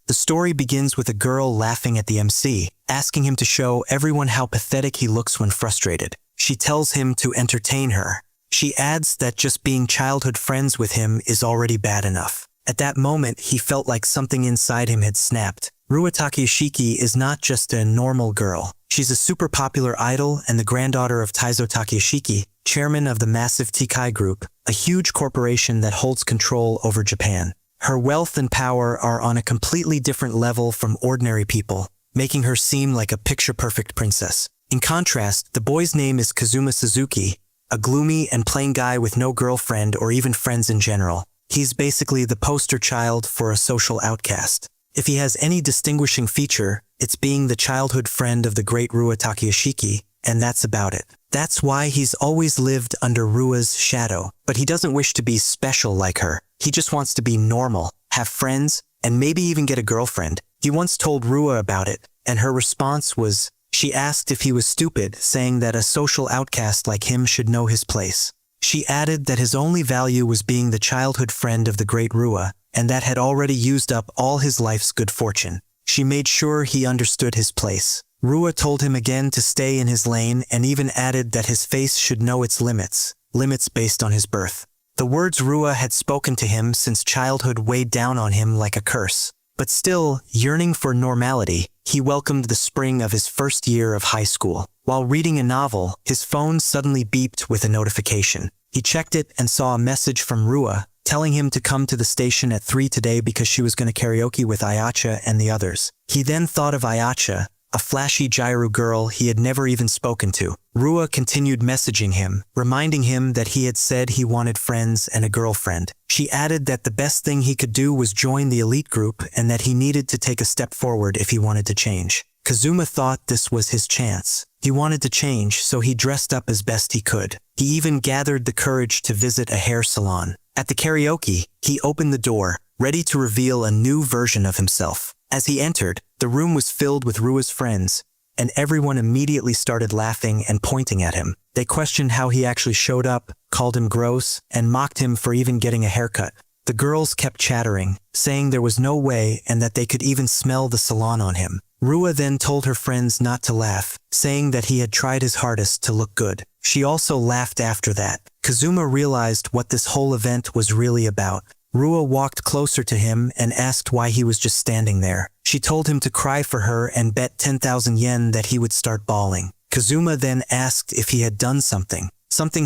The story begins with a girl laughing at the MC, asking him to show everyone how pathetic he looks when frustrated. She tells him to entertain her. She adds that just being childhood friends with him is already bad enough. At that moment, he felt like something inside him had snapped. Rua Takeshiki is not just a normal girl. She's a super popular idol and the granddaughter of Taizo Takeshiki, chairman of the massive Tikai Group, a huge corporation that holds control over Japan. Her wealth and power are on a completely different level from ordinary people, making her seem like a picture-perfect princess. In contrast, the boy's name is Kazuma Suzuki, a gloomy and plain guy with no girlfriend or even friends in general. He's basically the poster child for a social outcast. If he has any distinguishing feature, it's being the childhood friend of the great Rua Takeshiki, and that's about it. That's why he's always lived under Rua's shadow, but he doesn't wish to be special like her. He just wants to be normal, have friends, and maybe even get a girlfriend. He once told Rua about it, and her response was, she asked if he was stupid, saying that a social outcast like him should know his place. She added that his only value was being the childhood friend of the great Rua, and that had already used up all his life's good fortune. She made sure he understood his place. Rua told him again to stay in his lane and even added that his face should know its limits based on his birth. The words Rua had spoken to him since childhood weighed down on him like a curse. But still, yearning for normality, he welcomed the spring of his first year of high school. While reading a novel, his phone suddenly beeped with a notification. He checked it and saw a message from Rua, telling him to come to the station at 3 today because she was going to karaoke with Ayacha and the others. He then thought of Ayacha, a flashy Jairu girl he had never even spoken to. Rua continued messaging him, reminding him that he had said he wanted friends and a girlfriend. She added that the best thing he could do was join the elite group and that he needed to take a step forward if he wanted to change. Kazuma thought this was his chance. He wanted to change, so he dressed up as best he could. He even gathered the courage to visit a hair salon. At the karaoke, he opened the door, ready to reveal a new version of himself. As he entered, the room was filled with Rua's friends, and everyone immediately started laughing and pointing at him. They questioned how he actually showed up, called him gross, and mocked him for even getting a haircut. The girls kept chattering, saying there was no way and that they could even smell the salon on him. Rua then told her friends not to laugh, saying that he had tried his hardest to look good. She also laughed after that. Kazuma realized what this whole event was really about. Rua walked closer to him and asked why he was just standing there. She told him to cry for her and bet 10,000 yen that he would start bawling. Kazuma then asked if he had done something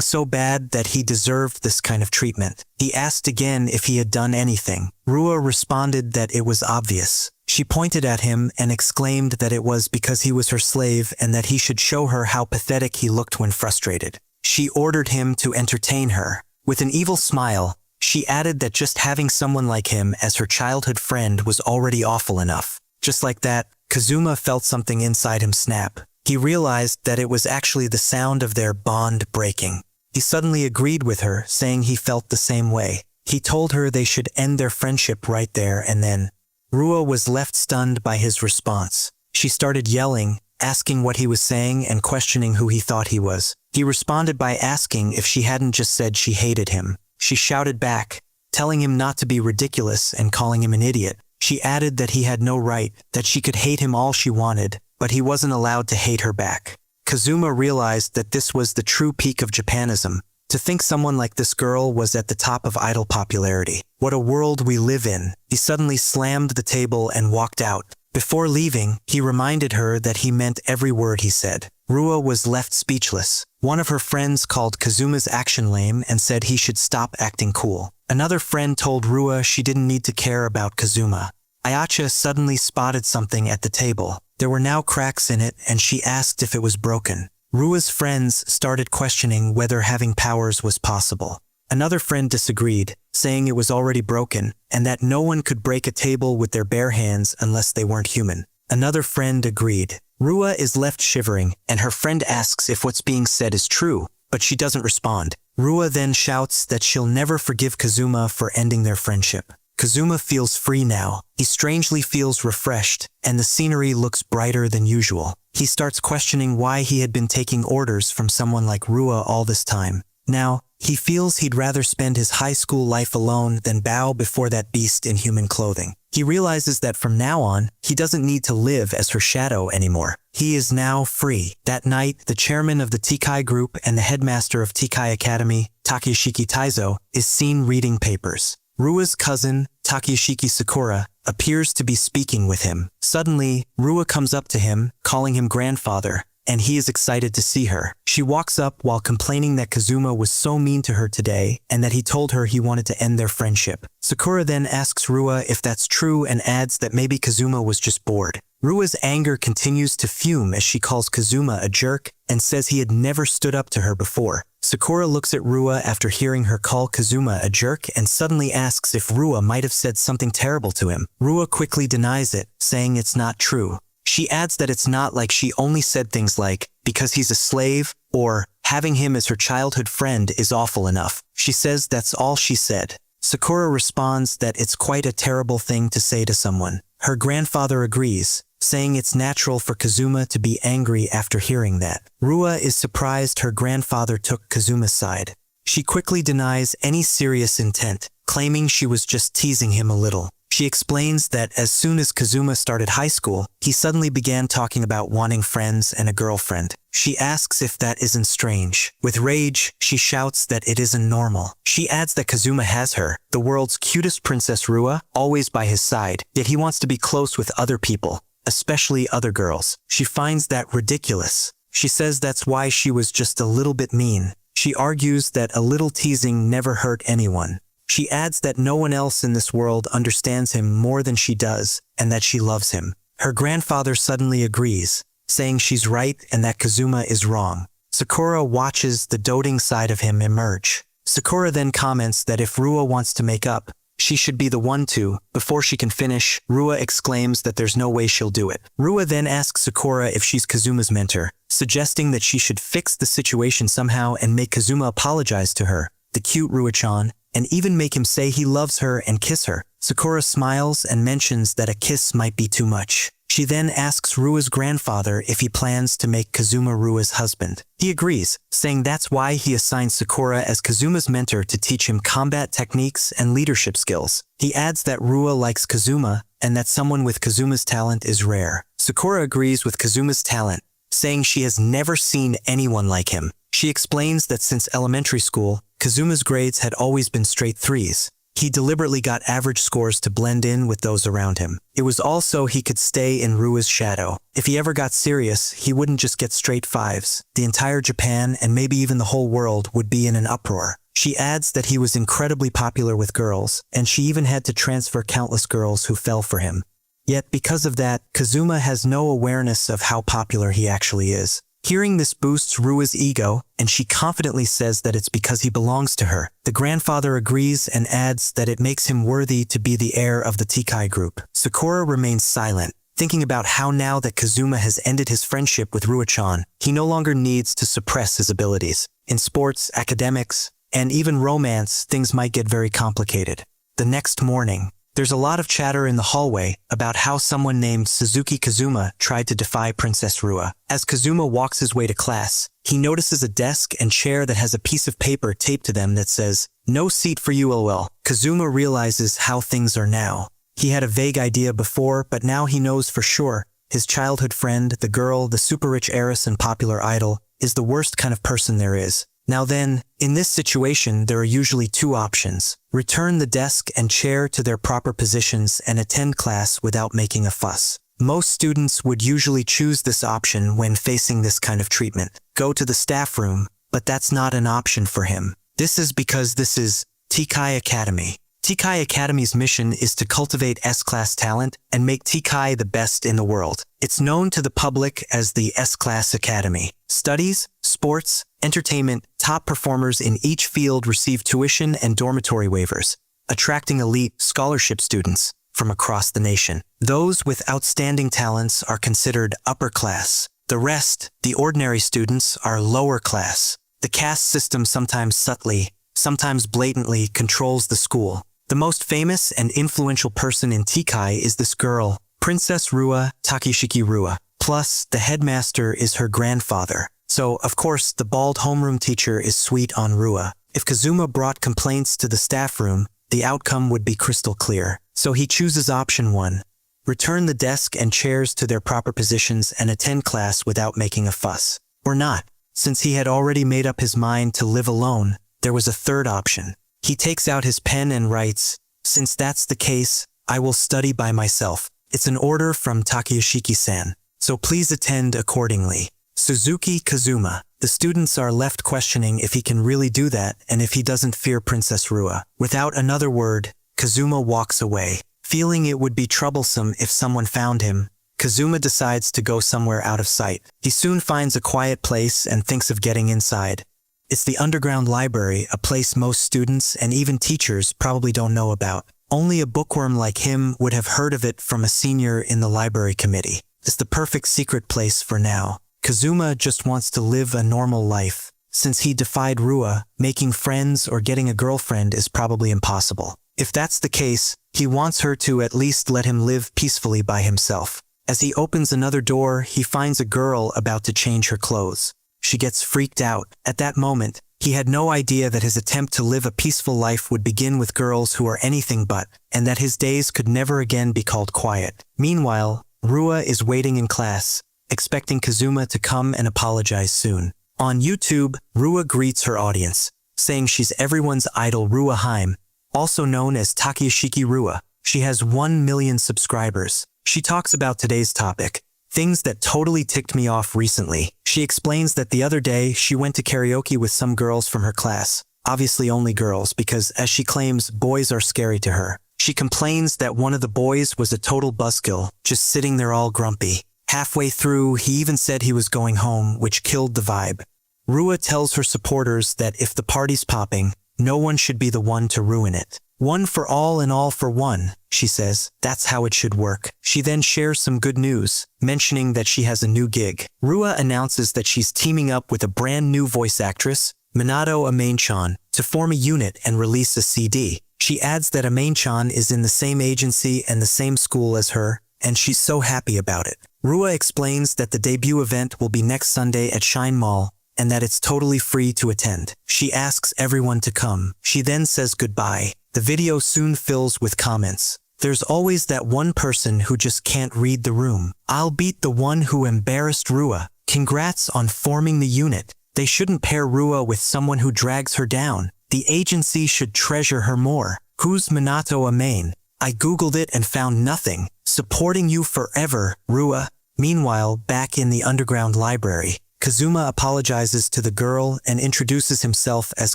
so bad that he deserved this kind of treatment. He asked again if he had done anything. Rua responded that it was obvious. She pointed at him and exclaimed that it was because he was her slave and that he should show her how pathetic he looked when frustrated. She ordered him to entertain her. With an evil smile, she added that just having someone like him as her childhood friend was already awful enough. Just like that, Kazuma felt something inside him snap. He realized that it was actually the sound of their bond breaking. He suddenly agreed with her, saying he felt the same way. He told her they should end their friendship right there and then. Rua was left stunned by his response. She started yelling, asking what he was saying and questioning who he thought he was. He responded by asking if she hadn't just said she hated him. She shouted back, telling him not to be ridiculous and calling him an idiot. She added that he had no right, that she could hate him all she wanted, but he wasn't allowed to hate her back. Kazuma realized that this was the true peak of Japanism. To think someone like this girl was at the top of idol popularity. What a world we live in. He suddenly slammed the table and walked out. Before leaving, he reminded her that he meant every word he said. Rua was left speechless. One of her friends called Kazuma's action lame and said he should stop acting cool. Another friend told Rua she didn't need to care about Kazuma. Ayacha suddenly spotted something at the table. There were now cracks in it and she asked if it was broken. Rua's friends started questioning whether having powers was possible. Another friend disagreed, saying it was already broken and that no one could break a table with their bare hands unless they weren't human. Another friend agreed. Rua is left shivering and her friend asks if what's being said is true, but she doesn't respond. Rua then shouts that she'll never forgive Kazuma for ending their friendship. Kazuma feels free now. He strangely feels refreshed, and the scenery looks brighter than usual. He starts questioning why he had been taking orders from someone like Rua all this time. Now, He feels he'd rather spend his high school life alone than bow before that beast in human clothing. He realizes that from now on, he doesn't need to live as her shadow anymore. He is now free. That night, the chairman of the Tikai group and the headmaster of Tikai Academy, Takeshiki Taizo, is seen reading papers. Rua's cousin, Takeshiki Sakura, appears to be speaking with him. Suddenly, Rua comes up to him, calling him grandfather, and he is excited to see her. She walks up while complaining that Kazuma was so mean to her today and that he told her he wanted to end their friendship. Sakura then asks Rua if that's true and adds that maybe Kazuma was just bored. Rua's anger continues to fume as she calls Kazuma a jerk and says he had never stood up to her before. Sakura looks at Rua after hearing her call Kazuma a jerk and suddenly asks if Rua might have said something terrible to him. Rua quickly denies it, saying it's not true. She adds that it's not like she only said things like, because he's a slave, or having him as her childhood friend is awful enough. She says that's all she said. Sakura responds that it's quite a terrible thing to say to someone. Her grandfather agrees, saying it's natural for Kazuma to be angry after hearing that. Rua is surprised her grandfather took Kazuma's side. She quickly denies any serious intent, claiming she was just teasing him a little. She explains that as soon as Kazuma started high school, he suddenly began talking about wanting friends and a girlfriend. She asks if that isn't strange. With rage, she shouts that it isn't normal. She adds that Kazuma has her, the world's cutest Princess Rua, always by his side, yet he wants to be close with other people, especially other girls. She finds that ridiculous. She says that's why she was just a little bit mean. She argues that a little teasing never hurt anyone. She adds that no one else in this world understands him more than she does, and that she loves him. Her grandfather suddenly agrees, saying she's right and that Kazuma is wrong. Sakura watches the doting side of him emerge. Sakura then comments that if Rua wants to make up, she should be the one to. Before she can finish, Rua exclaims that there's no way she'll do it. Rua then asks Sakura if she's Kazuma's mentor, suggesting that she should fix the situation somehow and make Kazuma apologize to her, the cute Rua-chan, and even make him say he loves her and kiss her. Sakura smiles and mentions that a kiss might be too much. She then asks Rua's grandfather if he plans to make Kazuma Rua's husband. He agrees, saying that's why he assigned Sakura as Kazuma's mentor to teach him combat techniques and leadership skills. He adds that Rua likes Kazuma and that someone with Kazuma's talent is rare. Sakura agrees with Kazuma's talent, saying she has never seen anyone like him. She explains that since elementary school, Kazuma's grades had always been straight threes. He deliberately got average scores to blend in with those around him. It was also he could stay in Rua's shadow. If he ever got serious, he wouldn't just get straight fives. The entire Japan and maybe even the whole world would be in an uproar. She adds that he was incredibly popular with girls, and she even had to transfer countless girls who fell for him. Yet because of that, Kazuma has no awareness of how popular he actually is. Hearing this boosts Rua's ego, and she confidently says that it's because he belongs to her. The grandfather agrees and adds that it makes him worthy to be the heir of the Tikai group. Sakura remains silent, thinking about how now that Kazuma has ended his friendship with Rua-chan, he no longer needs to suppress his abilities. In sports, academics, and even romance, things might get very complicated. The next morning, there's a lot of chatter in the hallway about how someone named Suzuki Kazuma tried to defy Princess Rua. As Kazuma walks his way to class, he notices a desk and chair that has a piece of paper taped to them that says, "No seat for you, lol." Kazuma realizes how things are now. He had a vague idea before, but now he knows for sure. His childhood friend, the girl, the super rich heiress and popular idol, is the worst kind of person there is. Now then, in this situation, there are usually two options. Return the desk and chair to their proper positions and attend class without making a fuss. Most students would usually choose this option when facing this kind of treatment. Go to the staff room, but that's not an option for him. This is because this is Tikai Academy. Tikai Academy's mission is to cultivate S-Class talent and make Tikai the best in the world. It's known to the public as the S-Class Academy. Studies, sports, entertainment, top performers in each field receive tuition and dormitory waivers, attracting elite scholarship students from across the nation. Those with outstanding talents are considered upper class. The rest, the ordinary students, are lower class. The caste system sometimes subtly, sometimes blatantly controls the school. The most famous and influential person in Tikai is this girl, Princess Rua Takeshiki Rua. Plus, the headmaster is her grandfather. So, of course, the bald homeroom teacher is sweet on Rua. If Kazuma brought complaints to the staff room, the outcome would be crystal clear. So he chooses option 1. Return the desk and chairs to their proper positions and attend class without making a fuss. Or not. Since he had already made up his mind to live alone, there was a third option. He takes out his pen and writes, "Since that's the case, I will study by myself. It's an order from Takayashiki-san, so please attend accordingly." Suzuki Kazuma. The students are left questioning if he can really do that and if he doesn't fear Princess Rua. Without another word, Kazuma walks away. Feeling it would be troublesome if someone found him, Kazuma decides to go somewhere out of sight. He soon finds a quiet place and thinks of getting inside. It's the underground library, a place most students and even teachers probably don't know about. Only a bookworm like him would have heard of it from a senior in the library committee. It's the perfect secret place for now. Kazuma just wants to live a normal life. Since he defied Rua, making friends or getting a girlfriend is probably impossible. If that's the case, he wants her to at least let him live peacefully by himself. As he opens another door, he finds a girl about to change her clothes. She gets freaked out. At that moment, he had no idea that his attempt to live a peaceful life would begin with girls who are anything but, and that his days could never again be called quiet. Meanwhile, Rua is waiting in class, expecting Kazuma to come and apologize soon. On YouTube, Rua greets her audience, saying she's everyone's idol Rua Heim, also known as Takayashiki Rua. She has 1 million subscribers. She talks about today's topic, things that totally ticked me off recently. She explains that the other day she went to karaoke with some girls from her class. Obviously only girls because, as she claims, boys are scary to her. She complains that one of the boys was a total buzzkill, just sitting there all grumpy. Halfway through, he even said he was going home, which killed the vibe. Rua tells her supporters that if the party's popping, no one should be the one to ruin it. One for all and all for one, she says. That's how it should work. She then shares some good news, mentioning that she has a new gig. Rua announces that she's teaming up with a brand new voice actress, Minato Amain-chan, to form a unit and release a CD. She adds that Amain-chan is in the same agency and the same school as her, and she's so happy about it. Rua explains that the debut event will be next Sunday at Shine Mall, and that it's totally free to attend. She asks everyone to come. She then says goodbye. The video soon fills with comments. There's always that one person who just can't read the room. I'll beat the one who embarrassed Rua. Congrats on forming the unit. They shouldn't pair Rua with someone who drags her down. The agency should treasure her more. Who's Minato Amain? I googled it and found nothing. Supporting you forever, Rua. Meanwhile, back in the underground library, Kazuma apologizes to the girl and introduces himself as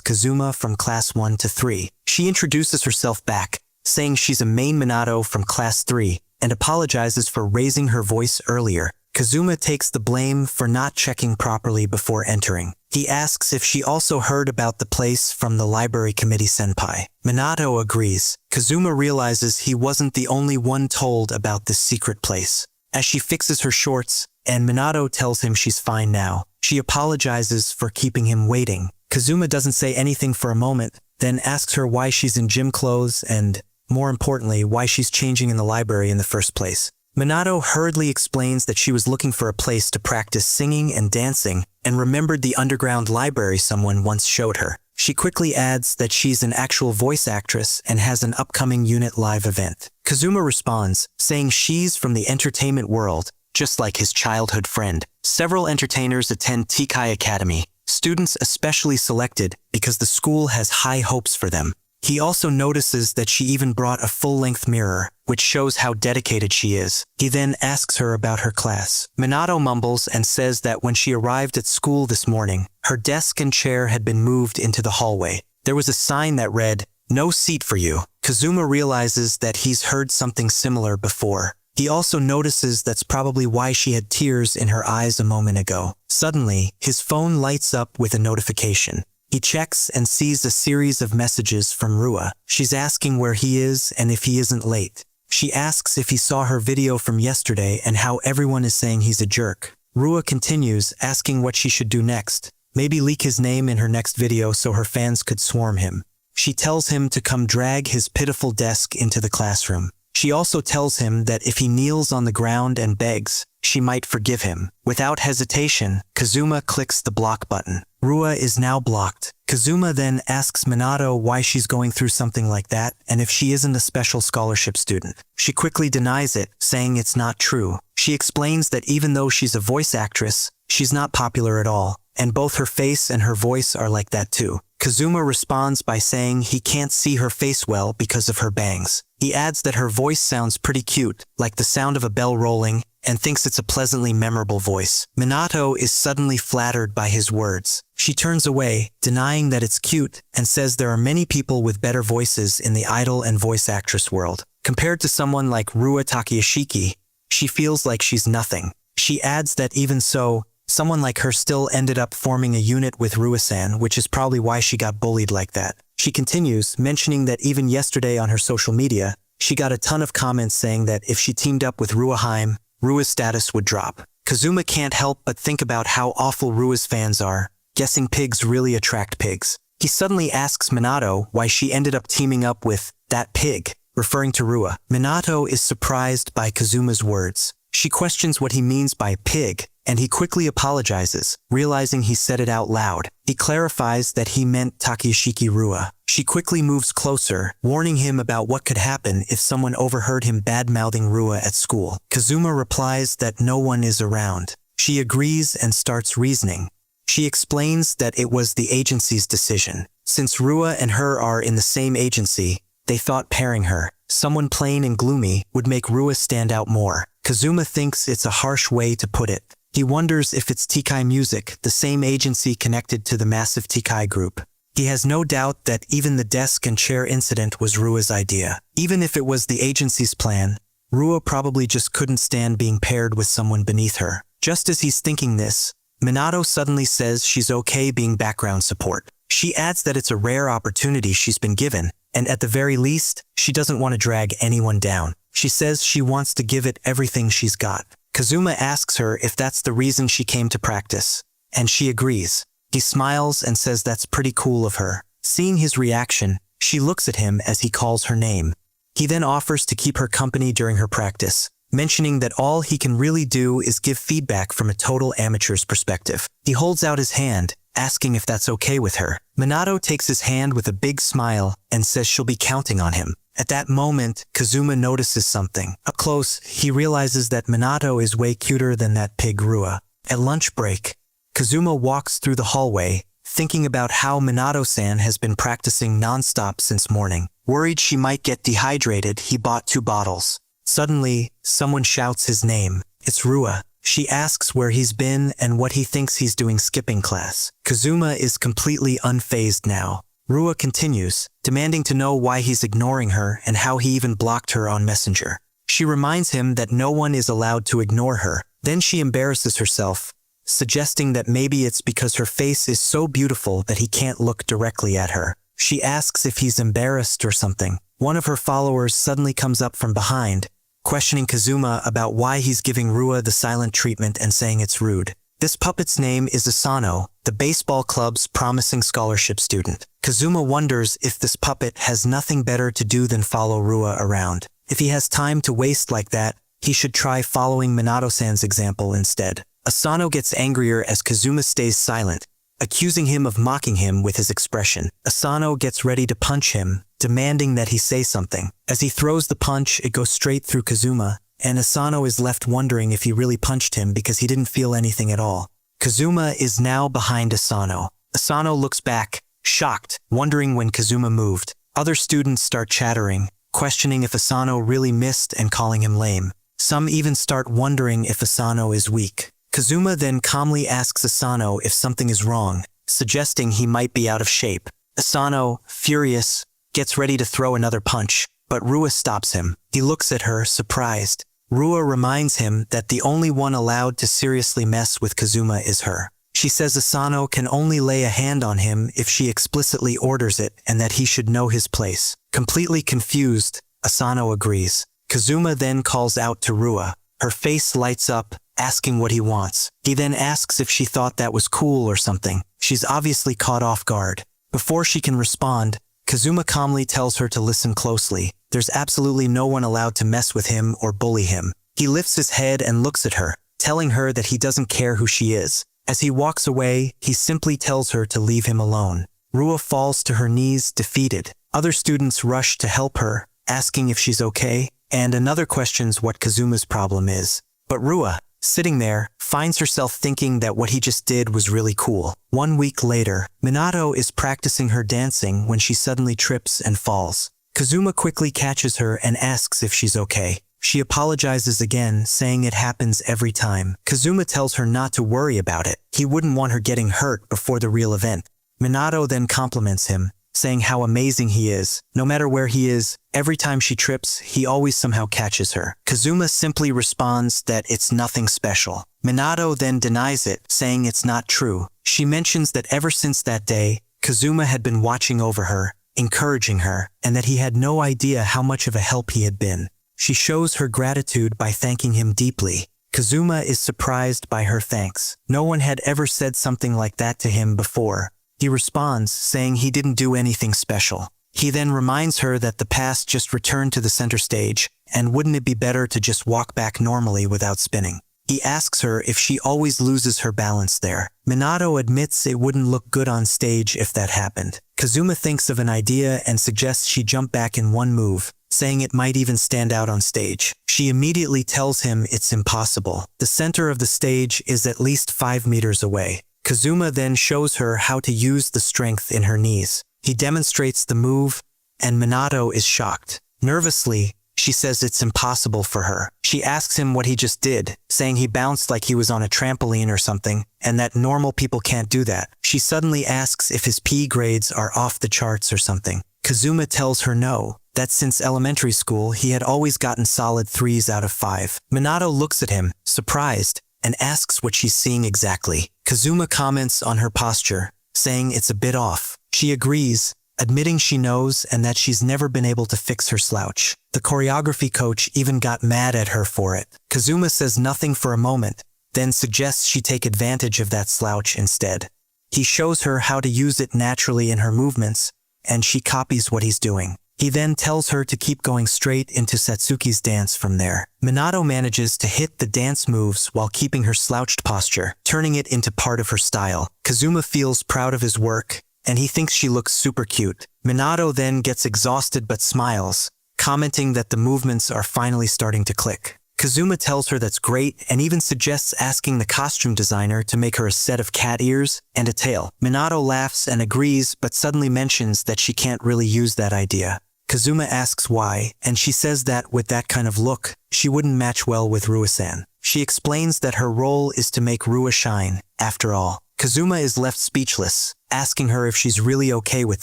Kazuma from class 1 to 3. She introduces herself back, saying she's a main Minato from class 3, and apologizes for raising her voice earlier. Kazuma takes the blame for not checking properly before entering. He asks if she also heard about the place from the library committee senpai. Minato agrees. Kazuma realizes he wasn't the only one told about this secret place. As she fixes her shorts, and Minato tells him she's fine now, she apologizes for keeping him waiting. Kazuma doesn't say anything for a moment, then asks her why she's in gym clothes and, more importantly, why she's changing in the library in the first place. Minato hurriedly explains that she was looking for a place to practice singing and dancing and remembered the underground library someone once showed her. She quickly adds that she's an actual voice actress and has an upcoming unit live event. Kazuma responds, saying she's from the entertainment world, just like his childhood friend. Several entertainers attend Tikai Academy, students especially selected because the school has high hopes for them. He also notices that she even brought a full-length mirror, which shows how dedicated she is. He then asks her about her class. Minato mumbles and says that when she arrived at school this morning, her desk and chair had been moved into the hallway. There was a sign that read, "No seat for you." Kazuma realizes that he's heard something similar before. He also notices that's probably why she had tears in her eyes a moment ago. Suddenly, his phone lights up with a notification. He checks and sees a series of messages from Rua. She's asking where he is and if he isn't late. She asks if he saw her video from yesterday and how everyone is saying he's a jerk. Rua continues, asking what she should do next. Maybe leak his name in her next video so her fans could swarm him. She tells him to come drag his pitiful desk into the classroom. She also tells him that if he kneels on the ground and begs, she might forgive him. Without hesitation, Kazuma clicks the block button. Rua is now blocked. Kazuma then asks Minato why she's going through something like that and if she isn't a special scholarship student. She quickly denies it, saying it's not true. She explains that even though she's a voice actress, she's not popular at all, and both her face and her voice are like that too. Kazuma responds by saying he can't see her face well because of her bangs. He adds that her voice sounds pretty cute, like the sound of a bell rolling, and thinks it's a pleasantly memorable voice. Minato is suddenly flattered by his words. She turns away, denying that it's cute, and says there are many people with better voices in the idol and voice actress world. Compared to someone like Rua Takayashiki, she feels like she's nothing. She adds that even so, someone like her still ended up forming a unit with Rua-san, which is probably why she got bullied like that. She continues, mentioning that even yesterday on her social media, she got a ton of comments saying that if she teamed up with Ruaheim, Rua's status would drop. Kazuma can't help but think about how awful Rua's fans are, guessing pigs really attract pigs. He suddenly asks Minato why she ended up teaming up with that pig, referring to Rua. Minato is surprised by Kazuma's words. She questions what he means by pig, and he quickly apologizes, realizing he said it out loud. He clarifies that he meant Takayashiki Rua. She quickly moves closer, warning him about what could happen if someone overheard him bad-mouthing Rua at school. Kazuma replies that no one is around. She agrees and starts reasoning. She explains that it was the agency's decision. Since Rua and her are in the same agency, they thought pairing her, someone plain and gloomy, would make Rua stand out more. Kazuma thinks it's a harsh way to put it. He wonders if it's Tikai Music, the same agency connected to the massive Tikai group. He has no doubt that even the desk and chair incident was Rua's idea. Even if it was the agency's plan, Rua probably just couldn't stand being paired with someone beneath her. Just as he's thinking this, Minato suddenly says she's okay being background support. She adds that it's a rare opportunity she's been given, and at the very least, she doesn't want to drag anyone down. She says she wants to give it everything she's got. Kazuma asks her if that's the reason she came to practice, and she agrees. He smiles and says that's pretty cool of her. Seeing his reaction, she looks at him as he calls her name. He then offers to keep her company during her practice, mentioning that all he can really do is give feedback from a total amateur's perspective. He holds out his hand, asking if that's okay with her. Minato takes his hand with a big smile and says she'll be counting on him. At that moment, Kazuma notices something. Up close, he realizes that Minato is way cuter than that pig Rua. At lunch break, Kazuma walks through the hallway, thinking about how Minato-san has been practicing non-stop since morning. Worried she might get dehydrated, he bought 2 bottles. Suddenly, someone shouts his name. It's Rua. She asks where he's been and what he thinks he's doing skipping class. Kazuma is completely unfazed now. Rua continues, demanding to know why he's ignoring her and how he even blocked her on Messenger. She reminds him that no one is allowed to ignore her. Then she embarrasses herself, suggesting that maybe it's because her face is so beautiful that he can't look directly at her. She asks if he's embarrassed or something. One of her followers suddenly comes up from behind, questioning Kazuma about why he's giving Rua the silent treatment and saying it's rude. This puppet's name is Asano, the baseball club's promising scholarship student. Kazuma wonders if this puppet has nothing better to do than follow Rua around. If he has time to waste like that, he should try following Minato-san's example instead. Asano gets angrier as Kazuma stays silent, accusing him of mocking him with his expression. Asano gets ready to punch him, demanding that he say something. As he throws the punch, it goes straight through Kazuma, and Asano is left wondering if he really punched him because he didn't feel anything at all. Kazuma is now behind Asano. Asano looks back, shocked, wondering when Kazuma moved. Other students start chattering, questioning if Asano really missed and calling him lame. Some even start wondering if Asano is weak. Kazuma then calmly asks Asano if something is wrong, suggesting he might be out of shape. Asano, furious, gets ready to throw another punch, but Rua stops him. He looks at her, surprised. Rua reminds him that the only one allowed to seriously mess with Kazuma is her. She says Asano can only lay a hand on him if she explicitly orders it and that he should know his place. Completely confused, Asano agrees. Kazuma then calls out to Rua. Her face lights up, asking what he wants. He then asks if she thought that was cool or something. She's obviously caught off guard. Before she can respond, Kazuma calmly tells her to listen closely. There's absolutely no one allowed to mess with him or bully him. He lifts his head and looks at her, telling her that he doesn't care who she is. As he walks away, he simply tells her to leave him alone. Rua falls to her knees, defeated. Other students rush to help her, asking if she's okay, and another questions what Kazuma's problem is. But Rua, sitting there, finds herself thinking that what he just did was really cool. 1 week later, Minato is practicing her dancing when she suddenly trips and falls. Kazuma quickly catches her and asks if she's okay. She apologizes again, saying it happens every time. Kazuma tells her not to worry about it. He wouldn't want her getting hurt before the real event. Minato then compliments him, saying how amazing he is. No matter where he is, every time she trips, he always somehow catches her. Kazuma simply responds that it's nothing special. Minato then denies it, saying it's not true. She mentions that ever since that day, Kazuma had been watching over her, encouraging her, and that he had no idea how much of a help he had been. She shows her gratitude by thanking him deeply. Kazuma is surprised by her thanks. No one had ever said something like that to him before. He responds, saying he didn't do anything special. He then reminds her that the past just returned to the center stage, and wouldn't it be better to just walk back normally without spinning? He asks her if she always loses her balance there. Minato admits it wouldn't look good on stage if that happened. Kazuma thinks of an idea and suggests she jump back in one move, saying it might even stand out on stage. She immediately tells him it's impossible. The center of the stage is at least 5 meters away. Kazuma then shows her how to use the strength in her knees. He demonstrates the move, and Minato is shocked. Nervously, she says it's impossible for her. She asks him what he just did, saying he bounced like he was on a trampoline or something, and that normal people can't do that. She suddenly asks if his P grades are off the charts or something. Kazuma tells her no, that since elementary school he had always gotten solid 3s out of 5. Minato looks at him, surprised, and asks what she's seeing exactly. Kazuma comments on her posture, saying it's a bit off. She agrees, admitting she knows and that she's never been able to fix her slouch. The choreography coach even got mad at her for it. Kazuma says nothing for a moment, then suggests she take advantage of that slouch instead. He shows her how to use it naturally in her movements, and she copies what he's doing. He then tells her to keep going straight into Satsuki's dance from there. Minato manages to hit the dance moves while keeping her slouched posture, turning it into part of her style. Kazuma feels proud of his work, and he thinks she looks super cute. Minato then gets exhausted but smiles, commenting that the movements are finally starting to click. Kazuma tells her that's great and even suggests asking the costume designer to make her a set of cat ears and a tail. Minato laughs and agrees but suddenly mentions that she can't really use that idea. Kazuma asks why, and she says that with that kind of look, she wouldn't match well with Rua-san. She explains that her role is to make Rua shine, after all. Kazuma is left speechless, asking her if she's really okay with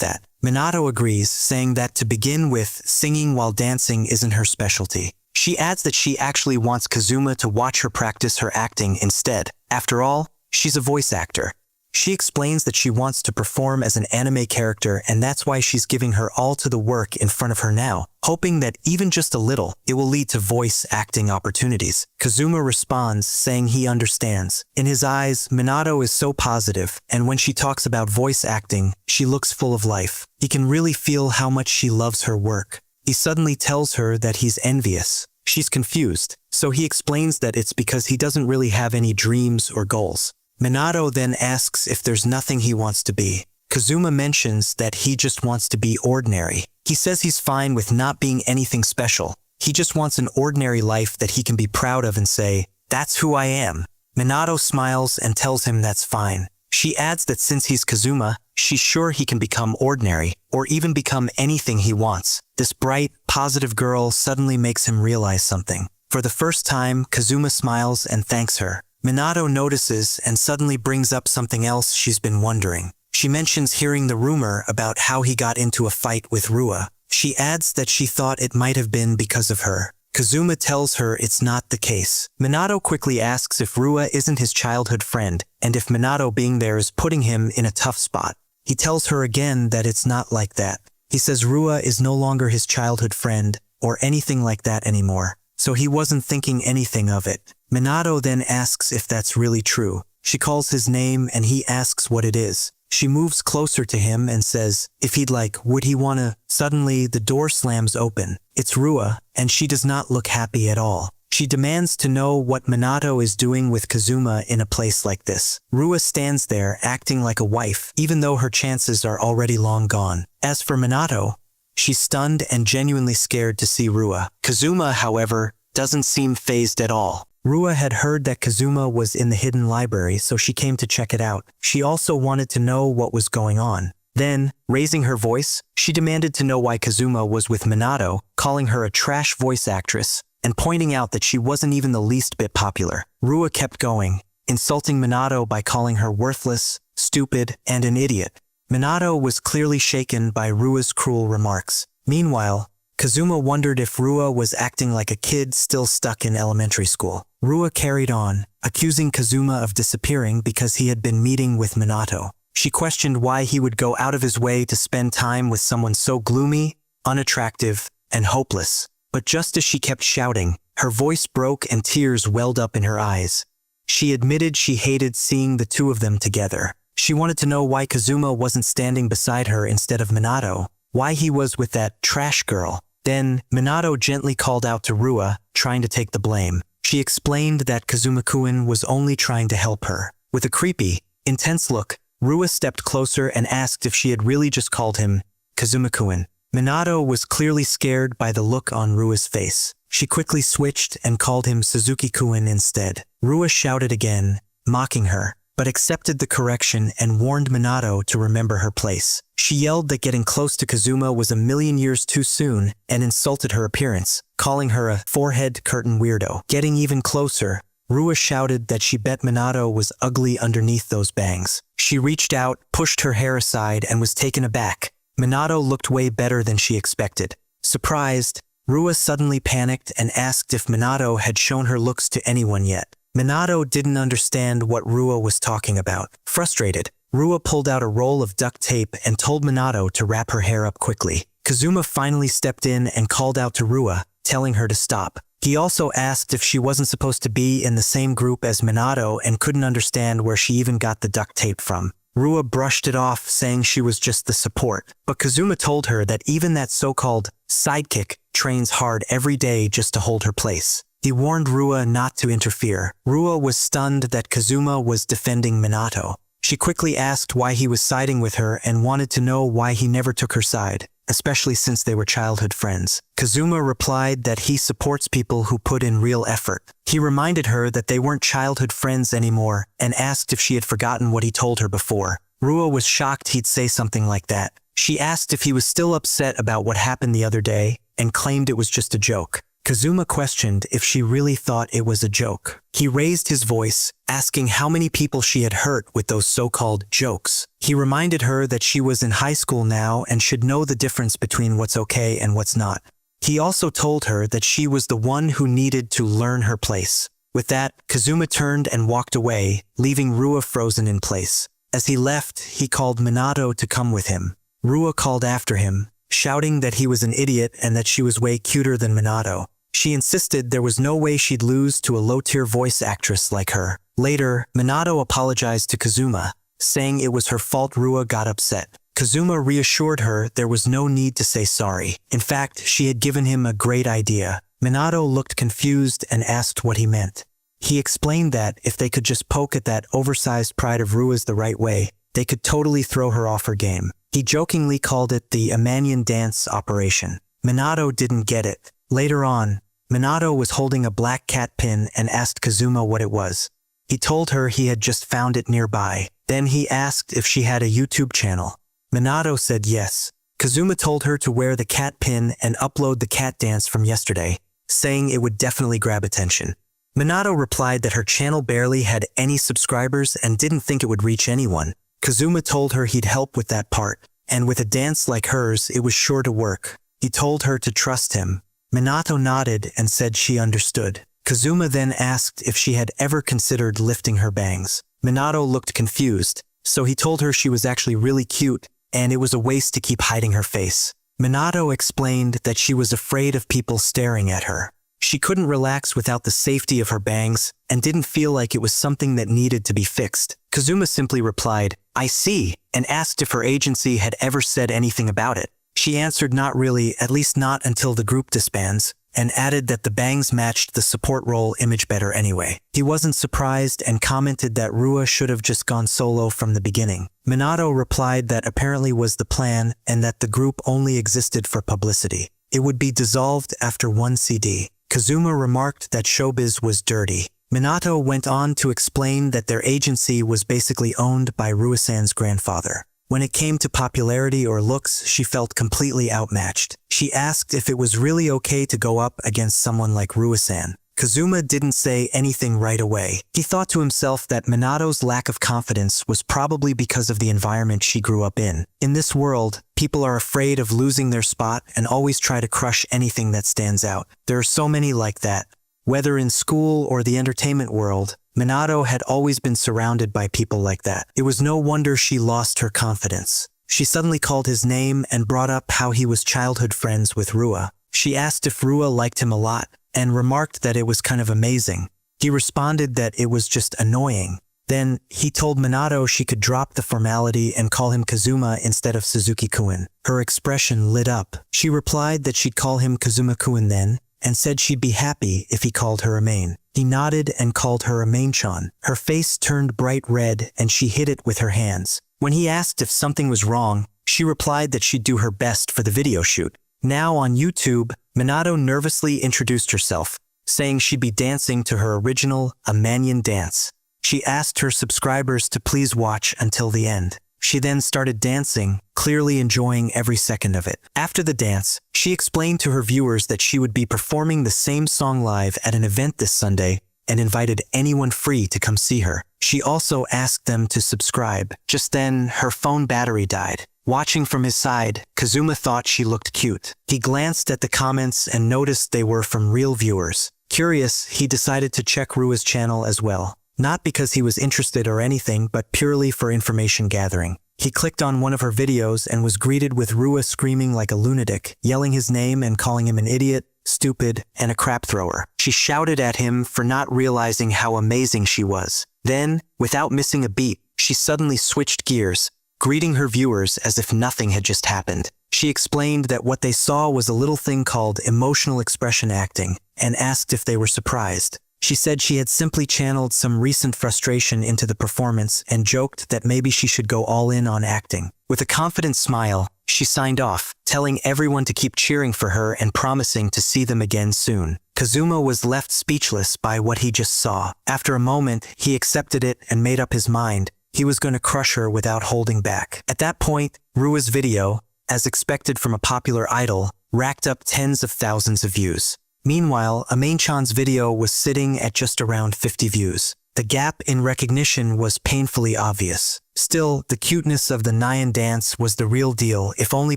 that. Minato agrees, saying that to begin with, singing while dancing isn't her specialty. She adds that she actually wants Kazuma to watch her practice her acting instead. After all, she's a voice actor. She explains that she wants to perform as an anime character and that's why she's giving her all to the work in front of her now, hoping that even just a little, it will lead to voice acting opportunities. Kazuma responds, saying he understands. In his eyes, Minato is so positive, and when she talks about voice acting, she looks full of life. He can really feel how much she loves her work. He suddenly tells her that he's envious. She's confused, so he explains that it's because he doesn't really have any dreams or goals. Minato then asks if there's nothing he wants to be. Kazuma mentions that he just wants to be ordinary. He says he's fine with not being anything special. He just wants an ordinary life that he can be proud of and say, "That's who I am." Minato smiles and tells him that's fine. She adds that since he's Kazuma, she's sure he can become ordinary, or even become anything he wants. This bright, positive girl suddenly makes him realize something. For the first time, Kazuma smiles and thanks her. Minato notices and suddenly brings up something else she's been wondering. She mentions hearing the rumor about how he got into a fight with Rua. She adds that she thought it might have been because of her. Kazuma tells her it's not the case. Minato quickly asks if Rua isn't his childhood friend, and if Minato being there is putting him in a tough spot. He tells her again that it's not like that. He says Rua is no longer his childhood friend, or anything like that anymore, so he wasn't thinking anything of it. Minato then asks if that's really true. She calls his name and he asks what it is. She moves closer to him and says, if he'd like, would he wanna? Suddenly, the door slams open. It's Rua, and she does not look happy at all. She demands to know what Minato is doing with Kazuma in a place like this. Rua stands there acting like a wife, even though her chances are already long gone. As for Minato, she's stunned and genuinely scared to see Rua. Kazuma, however, doesn't seem fazed at all. Rua had heard that Kazuma was in the hidden library, so she came to check it out. She also wanted to know what was going on. Then, raising her voice, she demanded to know why Kazuma was with Minato, calling her a trash voice actress, and pointing out that she wasn't even the least bit popular. Rua kept going, insulting Minato by calling her worthless, stupid, and an idiot. Minato was clearly shaken by Rua's cruel remarks. Meanwhile, Kazuma wondered if Rua was acting like a kid still stuck in elementary school. Rua carried on, accusing Kazuma of disappearing because he had been meeting with Minato. She questioned why he would go out of his way to spend time with someone so gloomy, unattractive, and hopeless. But just as she kept shouting, her voice broke and tears welled up in her eyes. She admitted she hated seeing the two of them together. She wanted to know why Kazuma wasn't standing beside her instead of Minato, why he was with that trash girl. Then, Minato gently called out to Rua, trying to take the blame. She explained that Kazuma-kun was only trying to help her. With a creepy, intense look, Rua stepped closer and asked if she had really just called him Kazuma-kun. Minato was clearly scared by the look on Rua's face. She quickly switched and called him Suzuki-kun instead. Rua shouted again, mocking her, but accepted the correction and warned Minato to remember her place. She yelled that getting close to Kazuma was a million years too soon and insulted her appearance, calling her a forehead curtain weirdo. Getting even closer, Rua shouted that she bet Minato was ugly underneath those bangs. She reached out, pushed her hair aside, and was taken aback. Minato looked way better than she expected. Surprised, Rua suddenly panicked and asked if Minato had shown her looks to anyone yet. Minato didn't understand what Rua was talking about. Frustrated, Rua pulled out a roll of duct tape and told Minato to wrap her hair up quickly. Kazuma finally stepped in and called out to Rua, telling her to stop. He also asked if she wasn't supposed to be in the same group as Minato and couldn't understand where she even got the duct tape from. Rua brushed it off, saying she was just the support. But Kazuma told her that even that so-called sidekick trains hard every day just to hold her place. He warned Rua not to interfere. Rua was stunned that Kazuma was defending Minato. She quickly asked why he was siding with her and wanted to know why he never took her side, especially since they were childhood friends. Kazuma replied that he supports people who put in real effort. He reminded her that they weren't childhood friends anymore and asked if she had forgotten what he told her before. Rua was shocked he'd say something like that. She asked if he was still upset about what happened the other day and claimed it was just a joke. Kazuma questioned if she really thought it was a joke. He raised his voice, asking how many people she had hurt with those so-called jokes. He reminded her that she was in high school now and should know the difference between what's okay and what's not. He also told her that she was the one who needed to learn her place. With that, Kazuma turned and walked away, leaving Rua frozen in place. As he left, he called Minato to come with him. Rua called after him, shouting that he was an idiot and that she was way cuter than Minato. She insisted there was no way she'd lose to a low-tier voice actress like her. Later, Minato apologized to Kazuma, saying it was her fault Rua got upset. Kazuma reassured her there was no need to say sorry. In fact, she had given him a great idea. Minato looked confused and asked what he meant. He explained that if they could just poke at that oversized pride of Rua's the right way, they could totally throw her off her game. He jokingly called it the Amanian dance operation. Minato didn't get it. Later on, Minato was holding a black cat pin and asked Kazuma what it was. He told her he had just found it nearby. Then he asked if she had a YouTube channel. Minato said yes. Kazuma told her to wear the cat pin and upload the cat dance from yesterday, saying it would definitely grab attention. Minato replied that her channel barely had any subscribers and didn't think it would reach anyone. Kazuma told her he'd help with that part, and with a dance like hers, it was sure to work. He told her to trust him. Minato nodded and said she understood. Kazuma then asked if she had ever considered lifting her bangs. Minato looked confused, so he told her she was actually really cute and it was a waste to keep hiding her face. Minato explained that she was afraid of people staring at her. She couldn't relax without the safety of her bangs and didn't feel like it was something that needed to be fixed. Kazuma simply replied, "I see," and asked if her agency had ever said anything about it. She answered not really, at least not until the group disbands, and added that the bangs matched the support role image better anyway. He wasn't surprised and commented that Rua should have just gone solo from the beginning. Minato replied that apparently was the plan and that the group only existed for publicity. It would be dissolved after one CD. Kazuma remarked that showbiz was dirty. Minato went on to explain that their agency was basically owned by Rua-san's grandfather. When it came to popularity or looks, she felt completely outmatched. She asked if it was really okay to go up against someone like Rua-san. Kazuma didn't say anything right away. He thought to himself that Minato's lack of confidence was probably because of the environment she grew up in. In this world, people are afraid of losing their spot and always try to crush anything that stands out. There are so many like that. Whether in school or the entertainment world, Minato had always been surrounded by people like that. It was no wonder she lost her confidence. She suddenly called his name and brought up how he was childhood friends with Rua. She asked if Rua liked him a lot, and remarked that it was kind of amazing. He responded that it was just annoying. Then, he told Minato she could drop the formality and call him Kazuma instead of Suzuki-kun. Her expression lit up. She replied that she'd call him Kazuma-kun then, and said she'd be happy if he called her Amain. He nodded and called her Amain-chan. Her face turned bright red and she hid it with her hands. When he asked if something was wrong, she replied that she'd do her best for the video shoot. Now on YouTube, Minato nervously introduced herself, saying she'd be dancing to her original Amanyan dance. She asked her subscribers to please watch until the end. She then started dancing, clearly enjoying every second of it. After the dance, she explained to her viewers that she would be performing the same song live at an event this Sunday and invited anyone free to come see her. She also asked them to subscribe. Just then, her phone battery died. Watching from his side, Kazuma thought she looked cute. He glanced at the comments and noticed they were from real viewers. Curious, he decided to check Rua's channel as well. Not because he was interested or anything, but purely for information gathering. He clicked on one of her videos and was greeted with Rua screaming like a lunatic, yelling his name and calling him an idiot, stupid, and a crap thrower. She shouted at him for not realizing how amazing she was. Then, without missing a beat, she suddenly switched gears, greeting her viewers as if nothing had just happened. She explained that what they saw was a little thing called emotional expression acting, and asked if they were surprised. She said she had simply channeled some recent frustration into the performance and joked that maybe she should go all in on acting. With a confident smile, she signed off, telling everyone to keep cheering for her and promising to see them again soon. Kazuma was left speechless by what he just saw. After a moment, he accepted it and made up his mind. He was going to crush her without holding back. At that point, Rua's video, as expected from a popular idol, racked up tens of thousands of views. Meanwhile, Amain-chan's video was sitting at just around 50 views. The gap in recognition was painfully obvious. Still, the cuteness of the Nyan dance was the real deal if only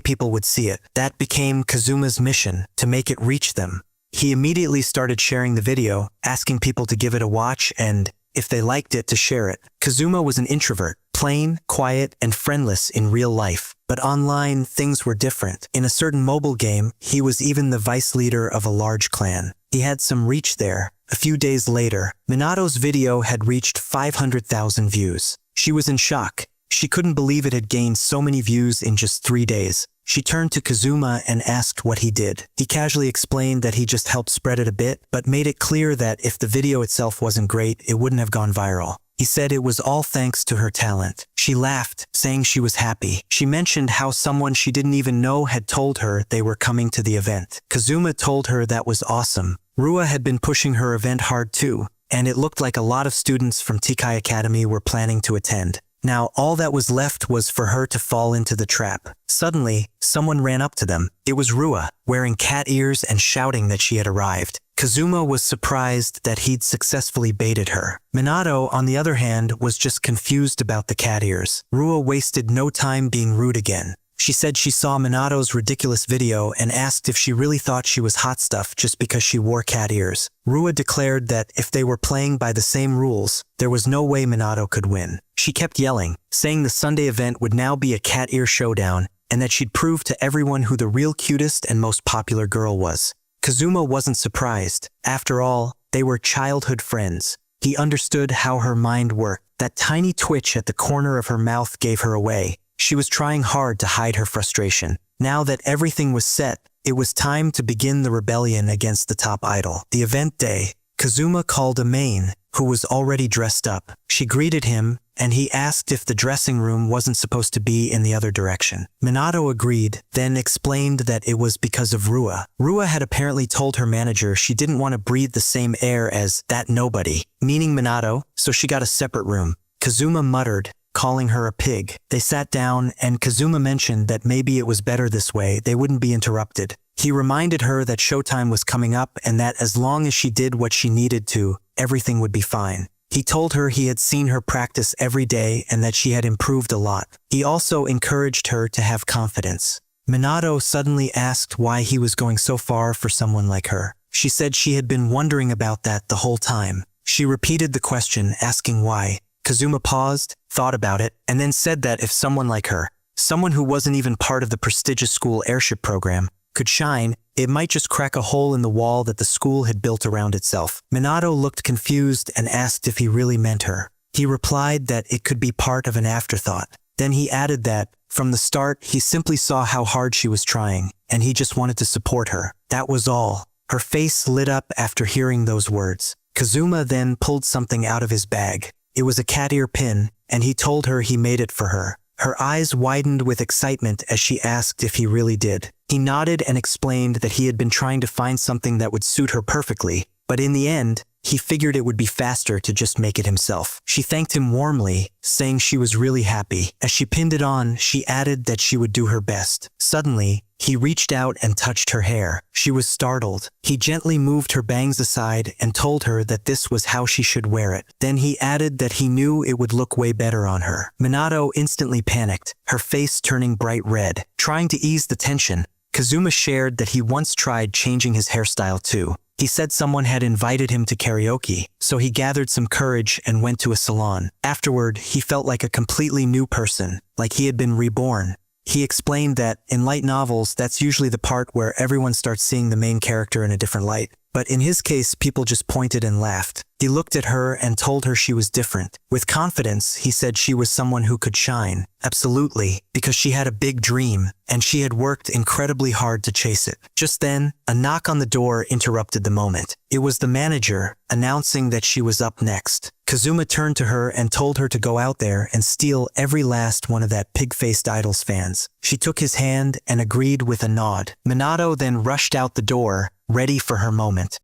people would see it. That became Kazuma's mission, to make it reach them. He immediately started sharing the video, asking people to give it a watch and, if they liked it, to share it. Kazuma was an introvert, plain, quiet, and friendless in real life. But online, things were different. In a certain mobile game, he was even the vice leader of a large clan. He had some reach there. A few days later, Minato's video had reached 500,000 views. She was in shock. She couldn't believe it had gained so many views in just 3 days. She turned to Kazuma and asked what he did. He casually explained that he just helped spread it a bit, but made it clear that if the video itself wasn't great, it wouldn't have gone viral. He said it was all thanks to her talent. She laughed, saying she was happy. She mentioned how someone she didn't even know had told her they were coming to the event. Kazuma told her that was awesome. Rua had been pushing her event hard too, and it looked like a lot of students from Tikai Academy were planning to attend. Now, all that was left was for her to fall into the trap. Suddenly, someone ran up to them. It was Rua, wearing cat ears and shouting that she had arrived. Kazuma was surprised that he'd successfully baited her. Minato, on the other hand, was just confused about the cat ears. Rua wasted no time being rude again. She said she saw Minato's ridiculous video and asked if she really thought she was hot stuff just because she wore cat ears. Rua declared that if they were playing by the same rules, there was no way Minato could win. She kept yelling, saying the Sunday event would now be a cat ear showdown and that she'd prove to everyone who the real cutest and most popular girl was. Kazuma wasn't surprised. After all, they were childhood friends. He understood how her mind worked. That tiny twitch at the corner of her mouth gave her away. She was trying hard to hide her frustration. Now that everything was set, It was time to begin the rebellion against the top idol. The event day, Kazuma called a maid, who was already dressed up. She greeted him, and he asked if the dressing room wasn't supposed to be in the other direction. Minato agreed, then explained that it was because of Rua. Rua had apparently told her manager she didn't want to breathe the same air as that nobody, meaning Minato, so she got a separate room. Kazuma muttered, calling her a pig. They sat down, and Kazuma mentioned that maybe it was better this way, they wouldn't be interrupted. He reminded her that showtime was coming up and that as long as she did what she needed to, everything would be fine. He told her he had seen her practice every day and that she had improved a lot. He also encouraged her to have confidence. Minato suddenly asked why he was going so far for someone like her. She said she had been wondering about that the whole time. She repeated the question, asking why. Kazuma paused, thought about it, and then said that if someone like her, someone who wasn't even part of the prestigious school airship program, could shine, it might just crack a hole in the wall that the school had built around itself. Minato looked confused and asked if he really meant her. He replied that it could be part of an afterthought. Then he added that, from the start, he simply saw how hard she was trying, and he just wanted to support her. That was all. Her face lit up after hearing those words. Kazuma then pulled something out of his bag. It was a cat ear pin, and he told her he made it for her. Her eyes widened with excitement as she asked if he really did. He nodded and explained that he had been trying to find something that would suit her perfectly, but in the end, he figured it would be faster to just make it himself. She thanked him warmly, saying she was really happy. As she pinned it on, she added that she would do her best. Suddenly, he reached out and touched her hair. She was startled. He gently moved her bangs aside and told her that this was how she should wear it. Then he added that he knew it would look way better on her. Minato instantly panicked, her face turning bright red. Trying to ease the tension, Kazuma shared that he once tried changing his hairstyle too. He said someone had invited him to karaoke, so he gathered some courage and went to a salon. Afterward, he felt like a completely new person, like he had been reborn. He explained that, in light novels, that's usually the part where everyone starts seeing the main character in a different light. But in his case, people just pointed and laughed. He looked at her and told her she was different. With confidence, he said she was someone who could shine. Absolutely, because she had a big dream, and she had worked incredibly hard to chase it. Just then, a knock on the door interrupted the moment. It was the manager, announcing that she was up next. Kazuma turned to her and told her to go out there and steal every last one of that pig-faced idol's fans. She took his hand and agreed with a nod. Minato then rushed out the door, ready for her moment.